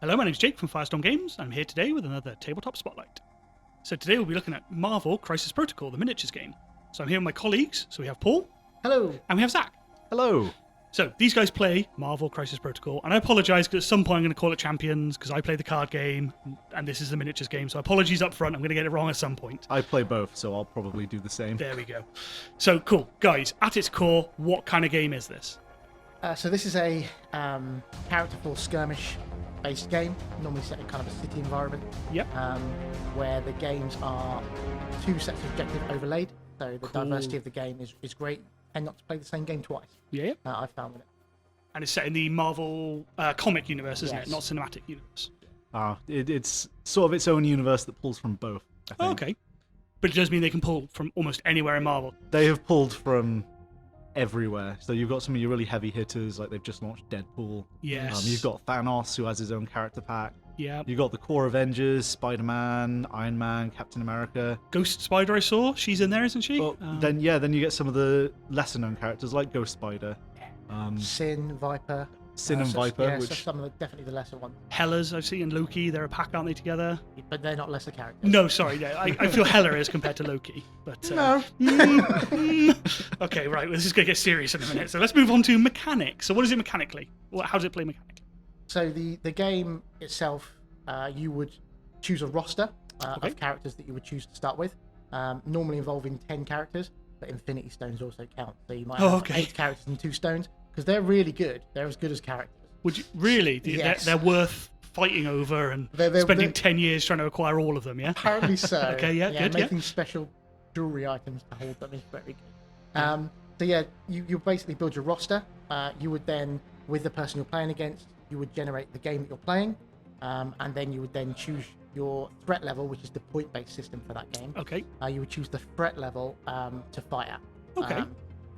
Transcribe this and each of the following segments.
Hello, my name's Jake from Firestorm Games, and I'm here today with another Tabletop Spotlight. So today we'll be looking at Marvel Crisis Protocol, the miniatures game. So I'm here with my colleagues, so we have Paul. Hello. And we have Zach. Hello. So these guys play Marvel Crisis Protocol, and I apologise because at some point I'm going to call it Champions, because I play the card game, and this is the miniatures game, so apologies up front, I'm going to get it wrong at some point. I play both, so I'll probably do the same. There we go. So cool. Guys, at its core, what kind of game is this? So this is a character-full skirmish-based game, normally set in kind of a city environment. Yep. Where the games are two sets of objectives overlaid, so the diversity of the game is great, and not to play the same game twice. Yeah. I found with it. And it's set in the Marvel comic universe, isn't Yes. it? Not cinematic universe. It's sort of its own universe that pulls from both, I think. Oh, okay. But it does mean they can pull from almost anywhere in Marvel. They have pulled from everywhere. So you've got some of your really heavy hitters, like they've just launched Deadpool. Yes. You've got Thanos, who has his own character pack. Yeah. You've got the core Avengers, Spider-Man, Iron Man, Captain America. Ghost Spider I saw. She's in there, isn't she? Well, then you get some of the lesser-known characters like Ghost Spider. Sin, Viper. Sin and Viper, Yeah, which... so some of the, definitely the lesser ones. Hella's I've seen, and Loki. They're a pack, aren't they, together? But they're not lesser characters. No, sorry. Yeah, I feel Hella is compared to Loki. But No. Okay, right. Well, this is going to get serious in a minute. So let's move on to mechanics. So what is it mechanically? How does it play mechanically? So the game itself, you would choose a roster Okay. of characters that you would choose to start with, normally involving 10 characters, but Infinity Stones also count. So you might have 8 characters and 2 stones, because they're really good. They're as good as characters. Would you really? Yes. They're worth fighting over and spending 10 years trying to acquire all of them, yeah? Apparently so. Okay, yeah, good, Making special jewelry items to hold them is very good. So yeah, you basically build your roster. You would then, with the person you're playing against, you would generate the game that you're playing, and then you would then choose your threat level, which is the point-based system for that game. Okay. You would choose the threat level to fight at. Okay.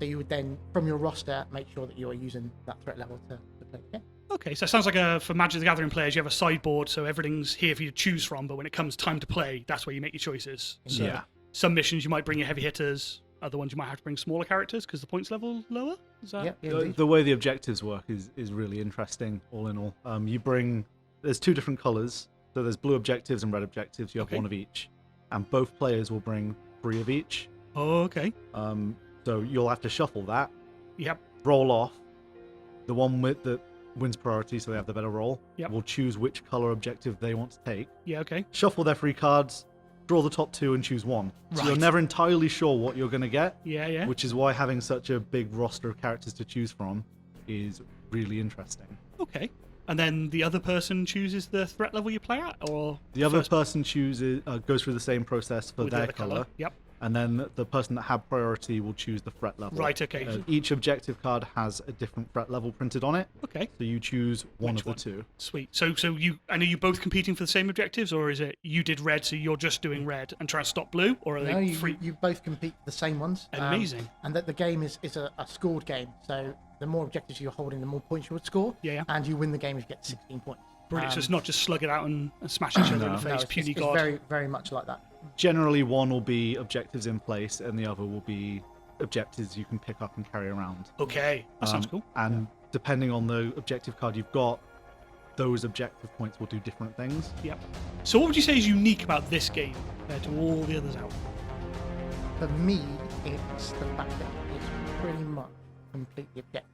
So you would then, from your roster, make sure that you are using that threat level to play the game. Okay, so it sounds like for Magic the Gathering players, you have a sideboard, so everything's here for you to choose from, but when it comes time to play, that's where you make your choices. So Yeah. some missions you might bring your heavy hitters, other ones you might have to bring smaller characters because the points level lower? Is that... Yeah, The, indeed. the way the objectives work is really interesting, all in all. There's 2 different colours. So there's blue objectives and red objectives. You have Okay. 1 of each. And both players will bring 3 of each. Oh, okay. So you'll have to shuffle that, Yep. roll off. The one that wins priority, so they have the better roll, Yep. will choose which colour objective they want to take. Yeah, okay. Shuffle their 3 cards, draw the top 2 and choose 1. So you're Right. never entirely sure what you're going to get, Yeah, yeah. which is why having such a big roster of characters to choose from is really interesting. Okay. And then the other person chooses the threat level you play at, or The other first person goes through the same process for with the their other colour, Yep. and then the person that had priority will choose the threat level. Right, okay. Each objective card has a different threat level printed on it, Okay. so you choose one Which of the one? 2. Sweet. So are you both competing for the same objectives, or is it you did red, so you're just doing red and trying to stop blue, or are No, they you, free? you both compete for the same ones. Amazing. And that the game is a scored game. So the more objectives you're holding, the more points you would score. Yeah. And you win the game if you get 16 points. Brilliant. So it's not just slug it out and smash each other in the No. face, it's, puny it's god. very, very much like that. Generally, one will be objectives in place, and the other will be objectives you can pick up and carry around. Okay, that sounds cool. And depending on the objective card you've got, those objective points will do different things. Yep. So what would you say is unique about this game compared to all the others out? For me, it's the fact that it's pretty much completely objective.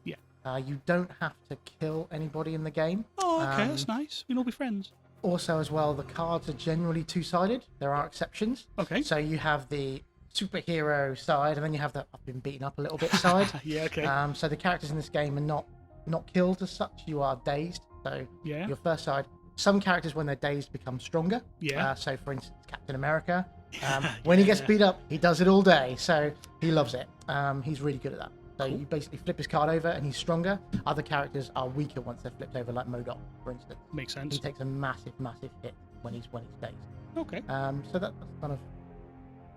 Yeah. You don't have to kill anybody in the game. Oh, okay, that's nice. We can all be friends. Also, as well, the cards are generally two-sided. There are exceptions. Okay. So you have the superhero side, and then you have the I've been beaten up a little bit side. Yeah, okay. So the characters in this game are not killed as such. You are dazed. So Yeah. your first side. Some characters, when they're dazed, become stronger. Yeah. So, for instance, Captain America. When he gets beat up, he does it all day. So he loves it. He's really good at that. So you basically flip his card over, and he's stronger. Other characters are weaker once they're flipped over, like MODOK, for instance. Makes sense. He takes a massive, massive hit when he's dazed. Okay. So that's kind of.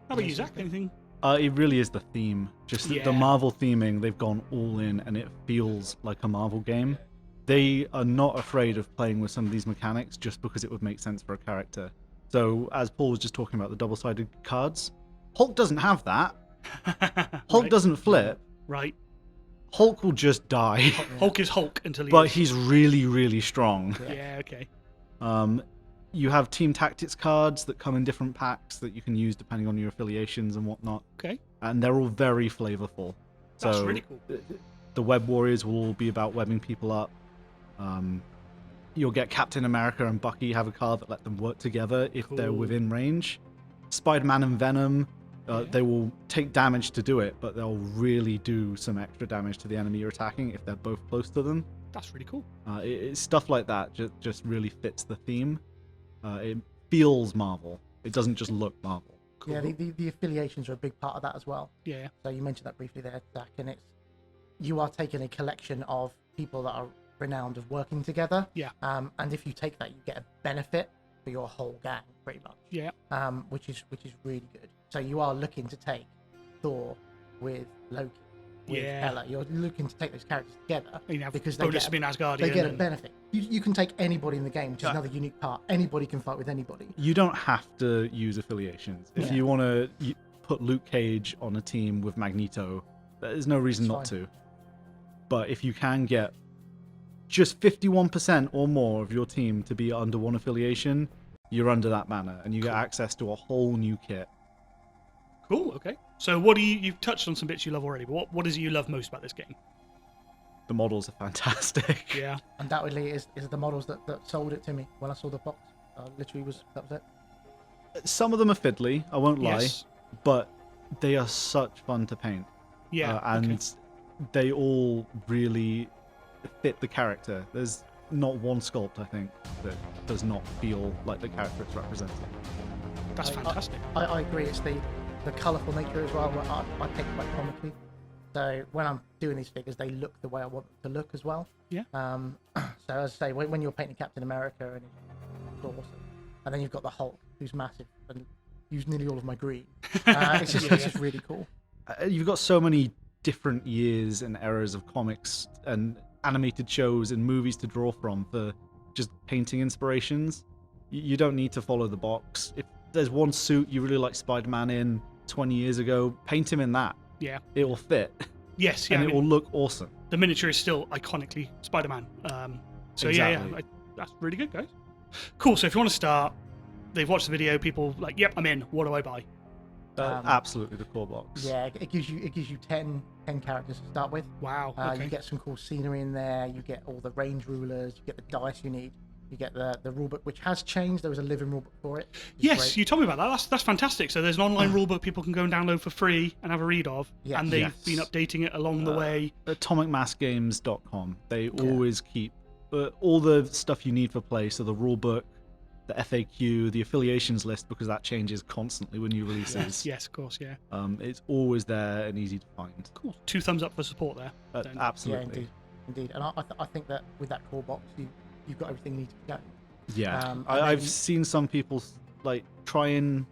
How about you, Zach? Anything? It really is the theme. Just Yeah. the Marvel theming, they've gone all in, and it feels like a Marvel game. They are not afraid of playing with some of these mechanics just because it would make sense for a character. So, as Paul was just talking about the double-sided cards, Hulk doesn't have that. Hulk Right. doesn't flip. Right. Hulk will just die, Hulk is Hulk until he but is. he's really, really strong. Yeah, okay. You have team tactics cards that come in different packs that you can use depending on your affiliations and whatnot. Okay. And they're all very flavorful. That's So really cool. the Web Warriors will all be about webbing people up. You'll get Captain America and Bucky have a card that let them work together if they're Cool. within range. Spider-Man and Venom, Yeah. they will take damage to do it, but they'll really do some extra damage to the enemy you're attacking if they're both close to them. That's really cool. It's stuff like that just really fits the theme. It feels Marvel. It doesn't just look Marvel. Cool. Yeah, the affiliations are a big part of that as well. Yeah. So you mentioned that briefly there, Zach, and you are taking a collection of people that are renowned of working together. Yeah. And if you take that, you get a benefit for your whole gang, pretty much. Yeah. Which is really good. So you are looking to take Thor with Loki, with Yeah. Ella. You're looking to take those characters together You have because bonus of being Asgardian. they get a and- benefit. You can take anybody in the game, which is Yeah. another unique part. Anybody can fight with anybody. You don't have to use affiliations. If Yeah. you want to put Luke Cage on a team with Magneto, there's no reason It's not fine. to. But if you can get just 51% or more of your team to be under one affiliation, you're under that banner and you get access to a whole new kit. Cool. Okay. So what do you've touched on some bits you love already, but what is it you love most about this game? The models are fantastic. Yeah. Undoubtedly, is the models that sold it to me when I saw the box. Literally that was it. Some of them are fiddly, I won't lie, Yes. but they are such fun to paint. Yeah. And okay. they all really fit the character. There's not one sculpt, I think, that does not feel like the character it's representing. That's I- fantastic. I agree. It's the colourful nature as well. I take it quite comically. So when I'm doing these figures, they look the way I want them to look as well. Yeah. So as I say, when you're painting Captain America and it's awesome, and then you've got the Hulk, who's massive and used nearly all of my green. It's just really cool. You've got so many different years and eras of comics and animated shows and movies to draw from for just painting inspirations. You don't need to follow the box. If there's one suit you really like Spider-Man in 20 years ago, paint him in that. Yeah. It will fit. Yes. Yeah. And I it mean, will look awesome. the miniature is still iconically Spider-Man. So Exactly. yeah, that's really good, guys. Cool. So if you want to start, they've watched the video. People like, yep, I'm in. What do I buy? Absolutely the core box. Yeah, it gives you 10 characters to start with. Wow. Okay. You get some cool scenery in there. You get all the range rulers. You get the dice you need. You get the rulebook, which has changed. There was a living rulebook for it. which is Yes, great. you told me about that. That's fantastic. So there's an online rulebook people can go and download for free and have a read of, Yes. and they've Yes. been updating it along the way. AtomicMassGames.com. They always keep all the stuff you need for play. So the rulebook, the FAQ, the affiliations list, because that changes constantly when new releases. Yes, of course, yeah. It's always there and easy to find. Cool. 2 thumbs up for support there. Then. Yeah, Absolutely. indeed. And I think that with that core box, you've got everything you need to go. Yeah. And I've then- seen some people like try and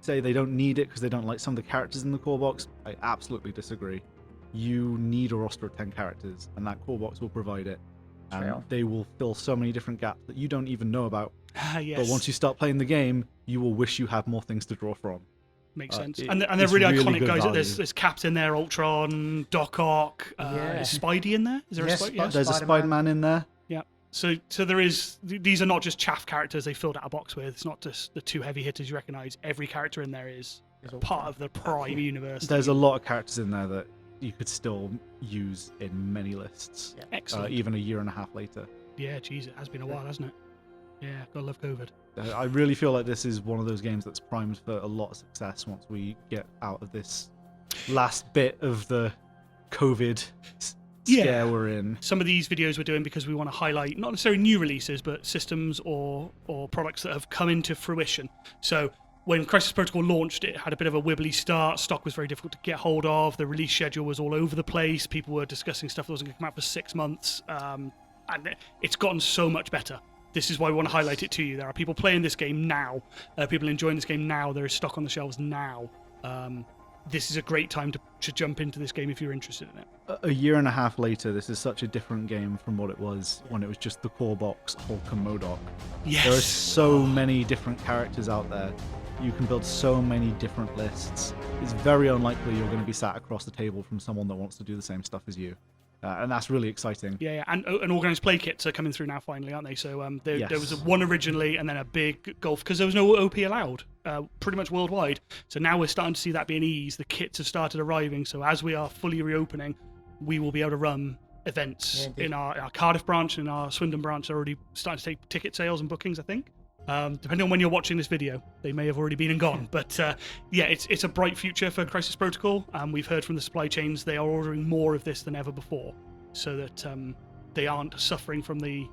say they don't need it because they don't like some of the characters in the core box. I absolutely disagree. You need a roster of 10 characters, and that core box will provide it. And True. they will fill so many different gaps that you don't even know about. Yes. But once you start playing the game, you will wish you had more things to draw from. Makes sense. it- And they're it's really really iconic good guys. value. There's Captain there, Ultron, Doc Ock. Yeah. Is Spidey in there? Is there Yes, a Spidey? Yes. There's a Spider-Man. Spider-Man in there. Yeah. So there is. These are not just chaff characters they filled out a box with. It's not just the 2 heavy hitters you recognise. Every character in there is Is all part of the Prime universe. There's a lot of characters in there that you could still use in many lists, Yeah. Excellent. even a year and a half later. Yeah, geez, it has been a while, hasn't it? Yeah, gotta love COVID. I really feel like this is one of those games that's primed for a lot of success once we get out of this last bit of the COVID scare we're in. Some of these videos we're doing because we want to highlight not necessarily new releases, but systems or products that have come into fruition. So when Crisis Protocol launched, it had a bit of a wibbly start. Stock was very difficult to get hold of. The release schedule was all over the place. People were discussing stuff that wasn't going to come out for 6 months. And it's gotten so much better. This is why we want to highlight it to you. There are people playing this game now. People enjoying this game now. There is stock on the shelves now. This is a great time to jump into this game if you're interested in it. A year and a half later, this is such a different game from what it was when it was just the core box, Hulk and MODOK. Yes. There are so many different characters out there. You can build so many different lists. It's very unlikely you're going to be sat across the table from someone that wants to do the same stuff as you. And that's really exciting. Yeah, and organised play kits are coming through now finally, aren't they? So there was Yes. one originally, and then a big gulf because there was no OP allowed, pretty much worldwide. So now we're starting to see that being eased. The kits have started arriving. So as we are fully reopening, we will be able to run events in our Cardiff branch and our Swindon branch. Are already starting to take ticket sales and bookings, I think. Depending on when you're watching this video, they may have already been and gone. But yeah, it's a bright future for Crisis Protocol. We've heard from the supply chains they are ordering more of this than ever before, so that they aren't suffering from you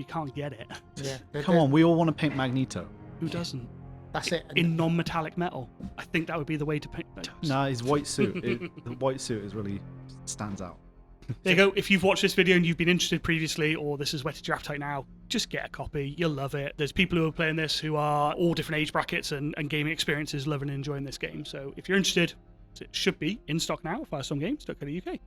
can't get it. Yeah. Come on, we all want to paint Magneto. Who doesn't? That's it. In non-metallic metal. I think that would be the way to paint. Nah, his white suit. The white suit is really stands out. There you go. If you've watched this video and you've been interested previously, or this has whetted your appetite now, just get a copy. You'll love it. There's people who are playing this who are all different age brackets and gaming experiences, loving and enjoying this game. So if you're interested, it should be in stock now at firestormgames.co.uk.